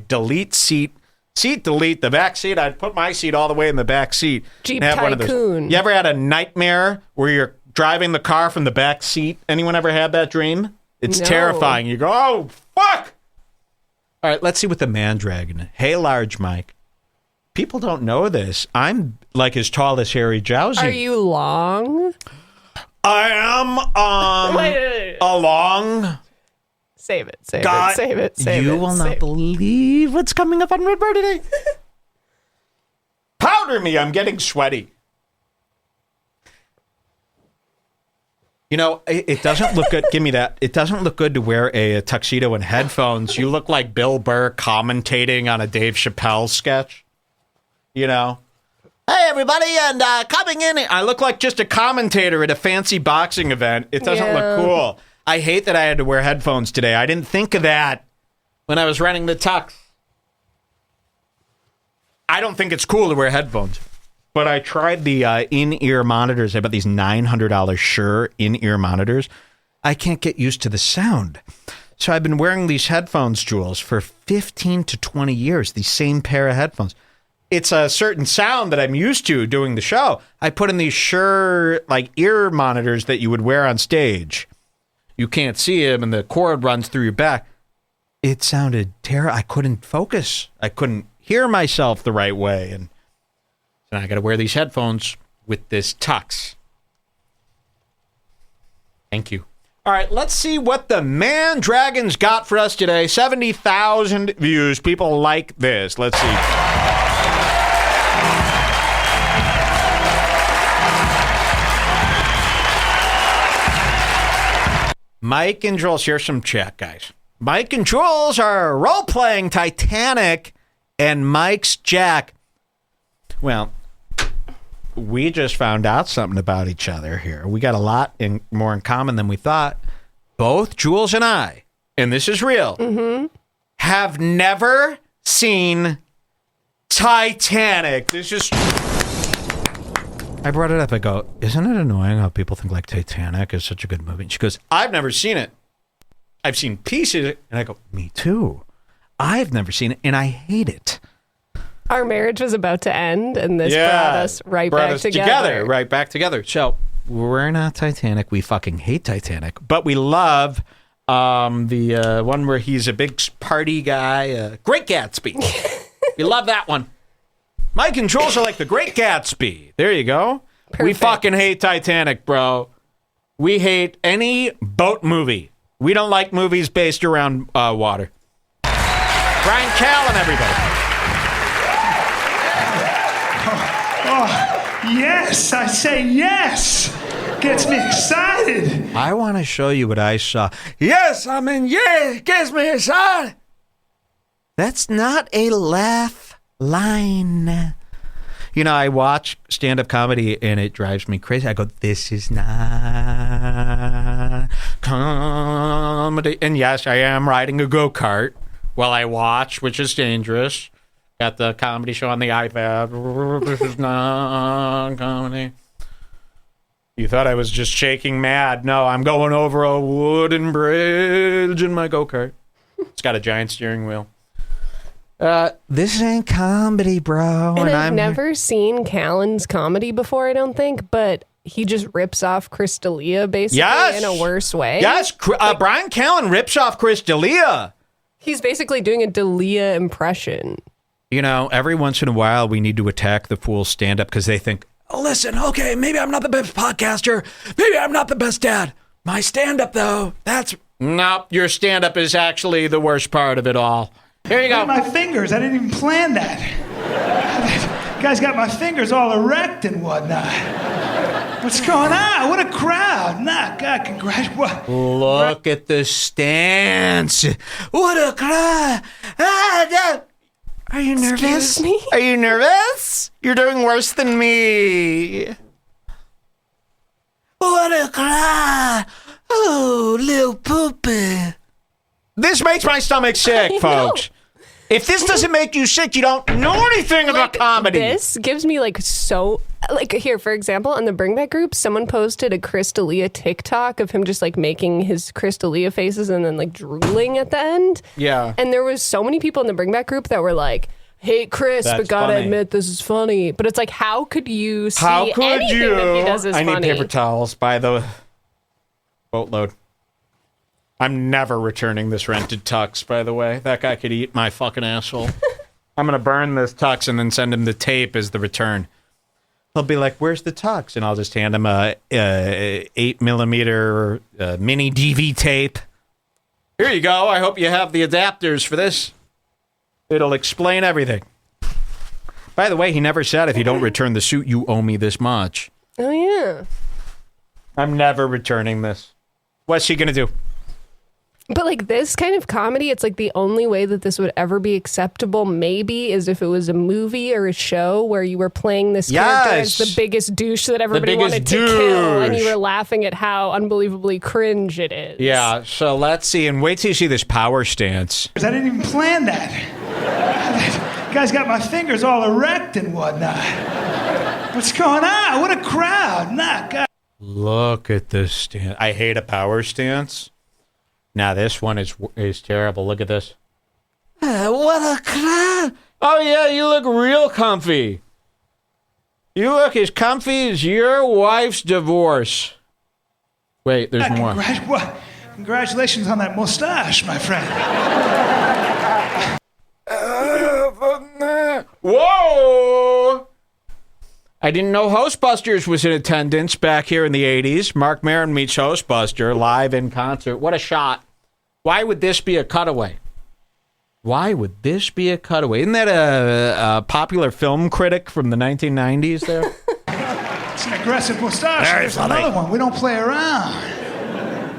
delete seat, delete the back seat. I'd put my seat all the way in the back seat. Jeep Tycoon. You ever had a nightmare where you're driving the car from the back seat? Anyone ever had that dream? It's terrifying. You go, oh, fuck! All right, let's see what the man dragon. Hey, large Mike. People don't know this. I'm like as tall as Harry Jowsey. Are you long? I am wait. along. Save it. You will not believe what's coming up on Red Bar today. Powder me, I'm getting sweaty. You know, it doesn't look good. Give me that. It doesn't look good to wear a tuxedo and headphones. You look like Bill Burr commentating on a Dave Chappelle sketch. You know? Hey, everybody, and coming in. I look like just a commentator at a fancy boxing event. It doesn't look cool. I hate that I had to wear headphones today. I didn't think of that when I was renting the tux. I don't think it's cool to wear headphones. But I tried the in-ear monitors. I bought these $900 Shure in-ear monitors. I can't get used to the sound. So I've been wearing these headphones, Jules, for 15 to 20 years, the same pair of headphones. It's a certain sound that I'm used to doing the show. I put in these Shure ear monitors that you would wear on stage. You can't see them, and the cord runs through your back. It sounded terrible. I couldn't focus. I couldn't hear myself the right way, and so now I got to wear these headphones with this tux. Thank you. All right, let's see what the Man Dragons got for us today. 70,000 views. People like this. Let's see. Mike and Jules, here's some chat, guys. Mike and Jules are role-playing Titanic, and Mike's Jack. Well, we just found out something about each other here. We got a lot more in common than we thought. Both Jules and I, and this is real, have never seen Titanic. This is... I brought it up. I go, isn't it annoying how people think Titanic is such a good movie? And she goes, I've never seen it. I've seen pieces. And I go, me too. I've never seen it, and I hate it. Our marriage was about to end, and this brought us right back together. Right back together. So we're not Titanic. We fucking hate Titanic, but we love the one where he's a big party guy. Great Gatsby. We love that one. My controls are like the Great Gatsby. There you go. Perfect. We fucking hate Titanic, bro. We hate any boat movie. We don't like movies based around water. Brian Callen, everybody. Yes, I say yes. Gets me excited. I want to show you what I saw. Yes, I mean, yeah, gets me excited. That's not a laugh line. You know, I watch stand-up comedy and it drives me crazy. I go, this is not comedy. And yes, I am riding a go-kart while I watch, which is dangerous. Got the comedy show on the iPad. This is not comedy. You thought I was just shaking mad. No, I'm going over a wooden bridge in my go-kart. It's got a giant steering wheel. This ain't comedy, bro. And I've never seen Callen's comedy before, I don't think, but he just rips off Chris D'Elia, basically, in a worse way. Yes, Brian Callen rips off Chris D'Elia. He's basically doing a D'Elia impression. You know, every once in a while, we need to attack the fool stand-up because they think, oh, listen, okay, maybe I'm not the best podcaster. Maybe I'm not the best dad. My stand-up, though, nope, your stand-up is actually the worst part of it all. Here you go. Look at my fingers. I didn't even plan that. Guy's got my fingers all erect and whatnot. What's going on? What a crowd. Nah, God, congrats. What? Look at the stance. What a crowd. Are you nervous? Excuse me? Are you nervous? You're doing worse than me. What a crowd. Oh, little poopy. This makes my stomach sick, folks. If this doesn't make you sick, you don't know anything about comedy. This gives me here, for example, on the Bring Back group, someone posted a Chris D'Elia TikTok of him just making his Chris D'Elia faces and then drooling at the end. Yeah. And there was so many people in the Bring Back group that were like, hate Chris, but gotta admit this is funny. But it's how could you see anything that he does is funny? I need paper towels by the boatload. I'm never returning this rented tux, by the way. That guy could eat my fucking asshole. I'm going to burn this tux and then send him the tape as the return. He'll be like, where's the tux? And I'll just hand him a 8mm mini DV tape. Here you go. I hope you have the adapters for this. It'll explain everything. By the way, he never said, if you don't return the suit, you owe me this much. Oh, yeah. I'm never returning this. What's she going to do? But this kind of comedy, it's the only way that this would ever be acceptable, maybe, is if it was a movie or a show where you were playing this character as the biggest douche that everybody wanted to kill, and you were laughing at how unbelievably cringe it is. Yeah, so let's see, and wait till you see this power stance. I didn't even plan that. Guy's got my fingers all erect and whatnot. What's going on? What a crowd. Nah, God. Look at this stance. I hate a power stance. Now this one is terrible. Look at this. What a crowd! Oh yeah, you look real comfy. You look as comfy as your wife's divorce. Wait, there's more. Congratulations on that mustache, my friend. Whoa! I didn't know Hostbusters was in attendance back here in the 80s. Mark Maron meets Hostbuster live in concert. What a shot. Why would this be a cutaway? Why would this be a cutaway? Isn't that a popular film critic from the 1990s there? It's an aggressive mustache. There's another one. We don't play around.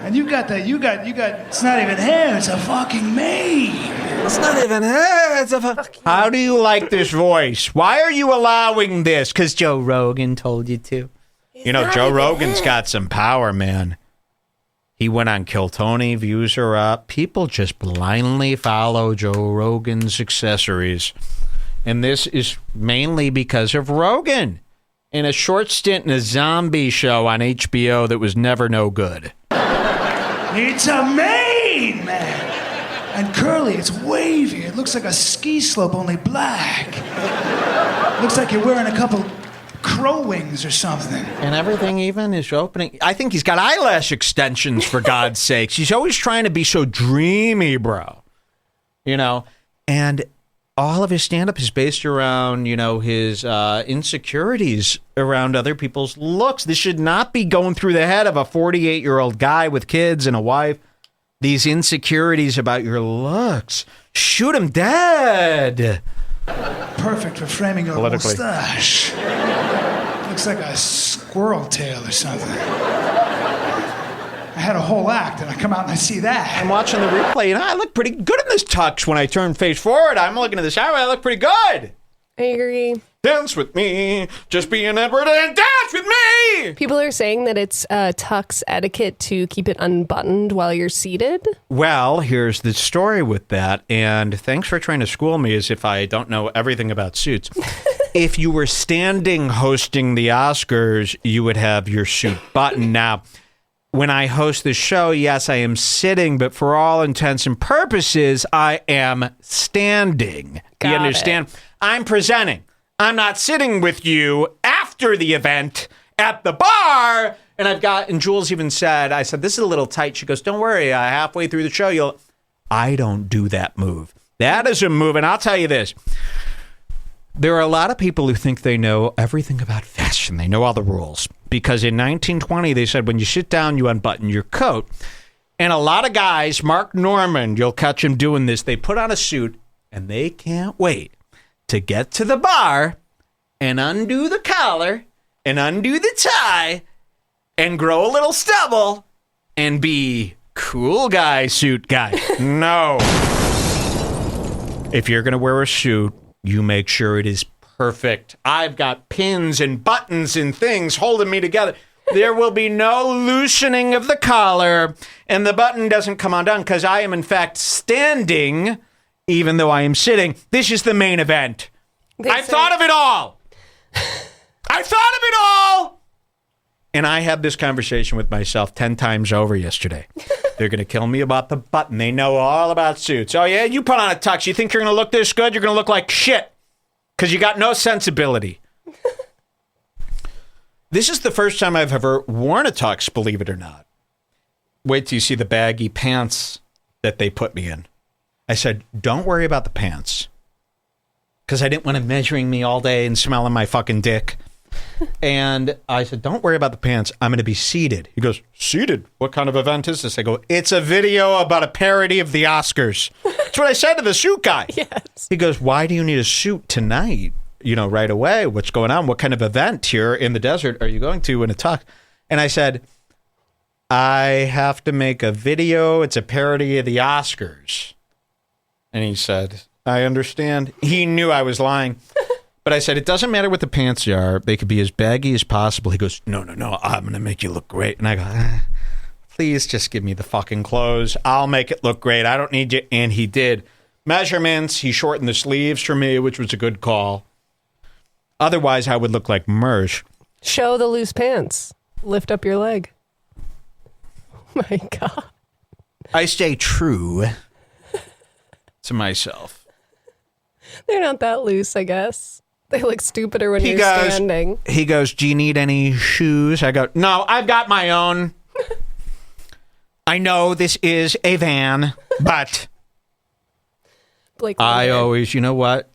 And you got, it's not even hair, it's a fucking mane. It's not even hair, it's a fucking... How do you like this voice? Why are you allowing this? Because Joe Rogan told you to. Joe Rogan's got some power, man. He went on Kill Tony, views are up. People just blindly follow Joe Rogan's accessories. And this is mainly because of Rogan. In a short stint in a zombie show on HBO that was never no good. It's a mane, man. and curly. It's wavy. It looks like a ski slope, only black. Looks like you're wearing a couple crow wings or something. And everything even is opening. I think he's got eyelash extensions, for God's sakes. He's always trying to be so dreamy, bro. You know? And all of his stand-up is based around, you know, his insecurities around other people's looks. This should not be going through the head of a 48-year-old guy with kids and a wife. These insecurities about your looks. Shoot him dead. Perfect for framing your mustache. Looks like a squirrel tail or something. I had a whole act, and I come out and I see that. I'm watching the replay, and I look pretty good in this tux when I turn face forward. I'm looking at the shower, I look pretty good. I agree. Dance with me. Just be an Edward and dance with me. People are saying that it's tux etiquette to keep it unbuttoned while you're seated. Well, here's the story with that, and thanks for trying to school me as if I don't know everything about suits. If you were standing hosting the Oscars, you would have your suit buttoned. Now, when I host the show, yes, I am sitting, but for all intents and purposes, I am standing. Do you understand? I'm presenting. I'm not sitting with you after the event at the bar. And Jules even said, I said, this is a little tight. She goes, don't worry, halfway through the show, I don't do that move. That is a move. And I'll tell you this. There are a lot of people who think they know everything about fashion. They know all the rules. Because in 1920, they said when you sit down, you unbutton your coat. And a lot of guys, Mark Norman, you'll catch him doing this, they put on a suit and they can't wait to get to the bar and undo the collar and undo the tie and grow a little stubble and be cool guy, suit guy. No. If you're going to wear a suit, you make sure it is perfect. I've got pins and buttons and things holding me together. There will be no loosening of the collar, and the button doesn't come undone because I am, in fact, standing, even though I am sitting. This is the main event. I've thought of it all. I thought of it all. And I had this conversation with myself 10 times over yesterday. They're going to kill me about the button. They know all about suits. Oh, yeah? You put on a tux. You think you're going to look this good? You're going to look like shit because you got no sensibility. This is the first time I've ever worn a tux, believe it or not. Wait till you see the baggy pants that they put me in. I said, don't worry about the pants. Because I didn't want him measuring me all day and smelling my fucking dick. And I said, don't worry about the pants. I'm going to be seated. He goes, seated? What kind of event is this? I go, it's a video about a parody of the Oscars. That's what I said to the suit guy. Yes. He goes, why do you need a suit tonight? You know, right away. What's going on? What kind of event here in the desert are you going to in a tux? And I said, I have to make a video. It's a parody of the Oscars. And he said, I understand. He knew I was lying. But I said, it doesn't matter what the pants are. They could be as baggy as possible. He goes, no, I'm going to make you look great. And I go, please just give me the fucking clothes. I'll make it look great. I don't need you. And he did. Measurements. He shortened the sleeves for me, which was a good call. Otherwise, I would look like Mersh. Show the loose pants. Lift up your leg. Oh, my God. I stay true to myself. They're not that loose, I guess. They look stupider when you're standing. He goes, do you need any shoes? I go, no, I've got my own. I know this is a van, but I always, you know what?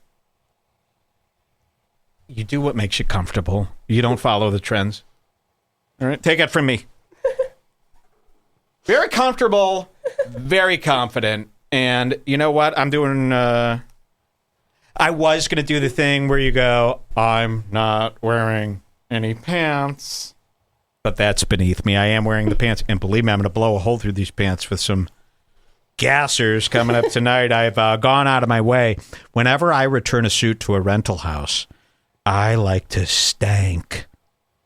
You do what makes you comfortable. You don't follow the trends. All right, take it from me. Very comfortable, very confident. And you know what? I'm doing... I was going to do the thing where you go, I'm not wearing any pants. But that's beneath me. I am wearing the pants. And believe me, I'm going to blow a hole through these pants with some gassers coming up tonight. I've gone out of my way. Whenever I return a suit to a rental house, I like to stank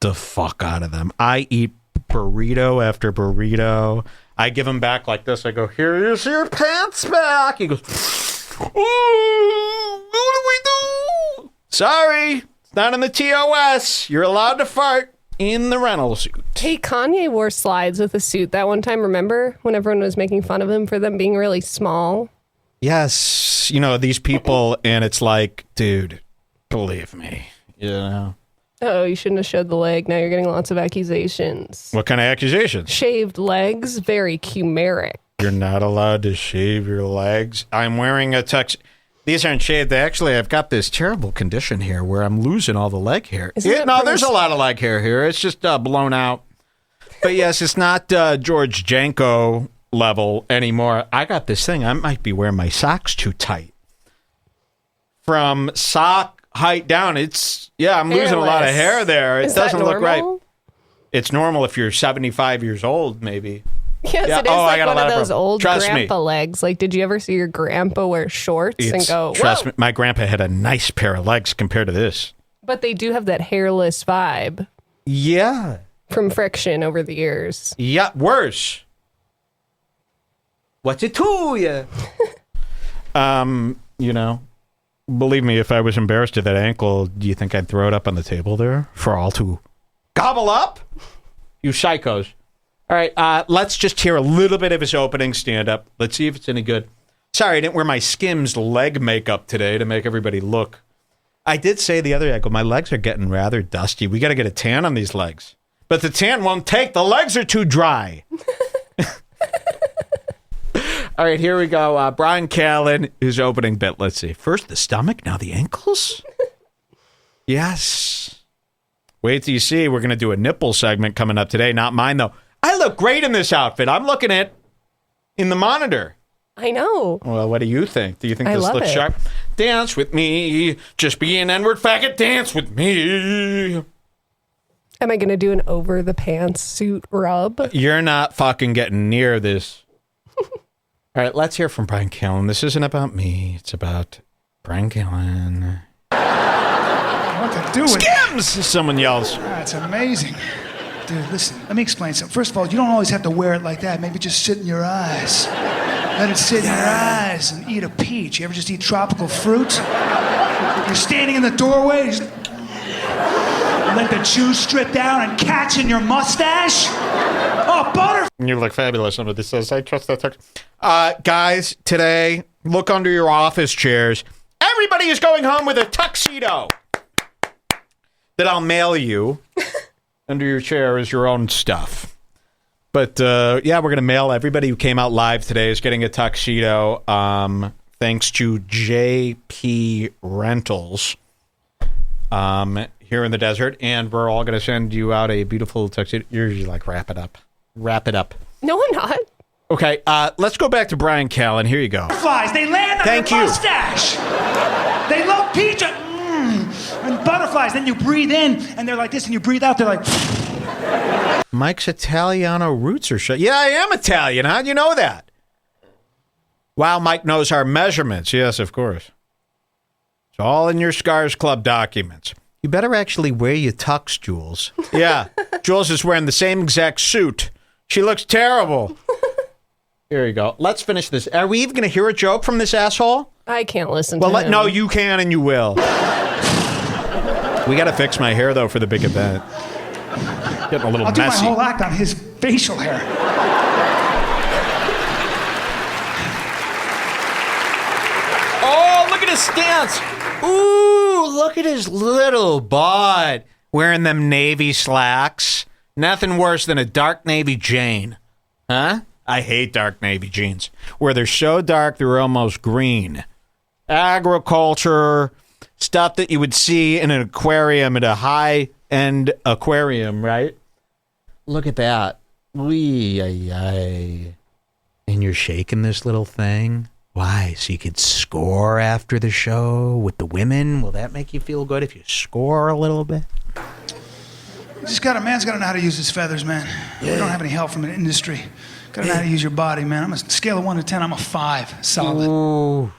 the fuck out of them. I eat burrito after burrito. I give them back like this. I go, here's your pants back. He goes... Ooh, what do we do? Sorry, it's not in the TOS. You're allowed to fart in the rental suit. Hey, Kanye wore slides with a suit that one time, remember? When everyone was making fun of him for them being really small. Yes, these people, and it's like, dude, believe me, Oh, you shouldn't have showed the leg. Now you're getting lots of accusations. What kind of accusations? Shaved legs, very Cumeric. You're not allowed to shave your legs. I'm wearing a tux. These aren't shaved. Actually, I've got this terrible condition here where I'm losing all the leg hair. There's a lot of leg hair here. It's just blown out. But yes, it's not George Janko level anymore. I got this thing. I might be wearing my socks too tight. From sock height down, I'm losing a lot of hair there. It doesn't look right. It's normal if you're 75 years old, maybe. Yes, it is like one of those old grandpa legs. Like, did you ever see your grandpa wear shorts and go, trust me, my grandpa had a nice pair of legs compared to this. But they do have that hairless vibe. Yeah. From friction over the years. Yeah, worse. What's it to you? Believe me, if I was embarrassed of that ankle, do you think I'd throw it up on the table there for all to gobble up? You psychos. All right, let's just hear a little bit of his opening stand-up. Let's see if it's any good. Sorry, I didn't wear my Skims leg makeup today to make everybody look. I did say the other ankle, my legs are getting rather dusty. We got to get a tan on these legs. But the tan won't take. The legs are too dry. All right, here we go. Brian Callen, his opening bit. Let's see. First the stomach, now the ankles? Yes. Wait till you see. We're going to do a nipple segment coming up today. Not mine, though. I look great in this outfit. I'm looking at in the monitor. I know. Well, what do you think? Do you think this looks sharp? Dance with me. Just be an N-word faggot. Dance with me. Am I going to do an over-the-pants suit rub? You're not fucking getting near this. All right, let's hear from Brian Callen. This isn't about me. It's about Brian Callen. What to do with Skims! Someone yells. That's amazing. Dude, listen, let me explain something. First of all, you don't always have to wear it like that. Maybe just sit in your eyes. Let it sit in your eyes and eat a peach. You ever just eat tropical fruit? You're standing in the doorway, you just let the juice strip down and catch in your mustache. Oh, butter. You look fabulous. Somebody says, I trust that text. Guys, today, look under your office chairs. Everybody is going home with a tuxedo that I'll mail you. Under your chair is your own stuff. But, we're going to mail everybody who came out live today is getting a tuxedo, thanks to JP Rentals here in the desert. And we're all going to send you out a beautiful tuxedo. You're usually like, wrap it up. Wrap it up. No, I'm not. Okay, let's go back to Brian Callen. Here you go. Butterflies, they land on your mustache. They love peach. And butterflies, then you breathe in, and they're like this, and you breathe out, they're like... Mike's Italiano roots are shut. Yeah, I am Italian. How'd you know that? Wow, Mike knows our measurements. Yes, of course. It's all in your Scars Club documents. You better actually wear your tux, Jules. Yeah, Jules is wearing the same exact suit. She looks terrible. Here you go. Let's finish this. Are we even going to hear a joke from this asshole? I can't listen to him. No, you can and you will. We got to fix my hair, though, for the big event. Getting a little messy. I'll do my whole act on his facial hair. Oh, look at his stance. Ooh, look at his little butt. Wearing them navy slacks. Nothing worse than a dark navy Jane. Huh? I hate dark navy jeans. Where they're so dark, they're almost green. Agriculture, stuff that you would see in an aquarium at a high-end aquarium, right? Look at that. And you're shaking this little thing? Why? So you could score after the show with the women? Will that make you feel good if you score a little bit? Man's got to know how to use his feathers, man. Yeah. We don't have any help from an industry. Got to know how to use your body, man. I'm a scale of 1 to 10. I'm a 5. Solid. Ooh.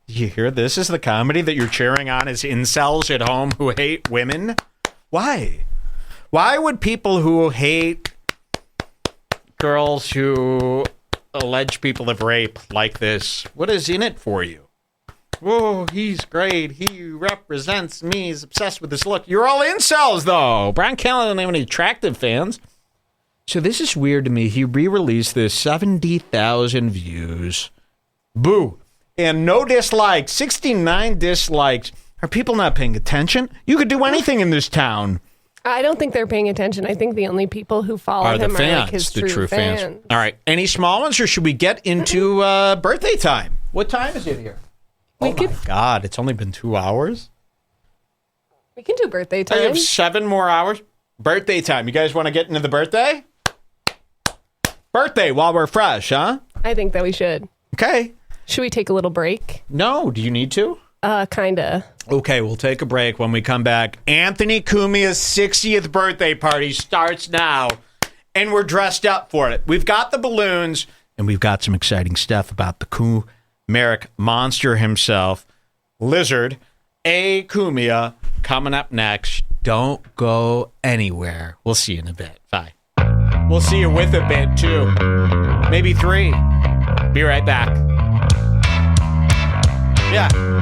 You hear this? Is the comedy that you're cheering on as incels at home who hate women? Why? Why would people who hate girls who allege people of rape like this? What is in it for you? Oh, he's great. He represents me. He's obsessed with this look. You're all incels, though. Brian Callen doesn't have any attractive fans. So this is weird to me. He re-released this, 70,000 views. Boo. and no dislikes. 69 dislikes. Are people not paying attention? You could do anything in this town. I don't think they're paying attention. I think the only people who follow Are the him fans, are like his the true fans. All right. Any small ones, or should we get into birthday time? What time is it here? My God, it's only been 2 hours? We can do birthday I time. have 7 more hours. Birthday time. You guys want to get into the birthday? Birthday while we're fresh, huh? I think that we should. Okay. Should we take a little break? No. Do you need to? Kinda. Okay, we'll take a break. When we come back, Anthony Cumia's 60th birthday party starts now, and we're dressed up for it. We've got the balloons, and we've got some exciting stuff about the Kumeric monster himself, Lizard A. Cumia, coming up next. Don't go anywhere. We'll see you in a bit. Bye. We'll see you with a bit, too. Maybe 3. Be right back. Yeah.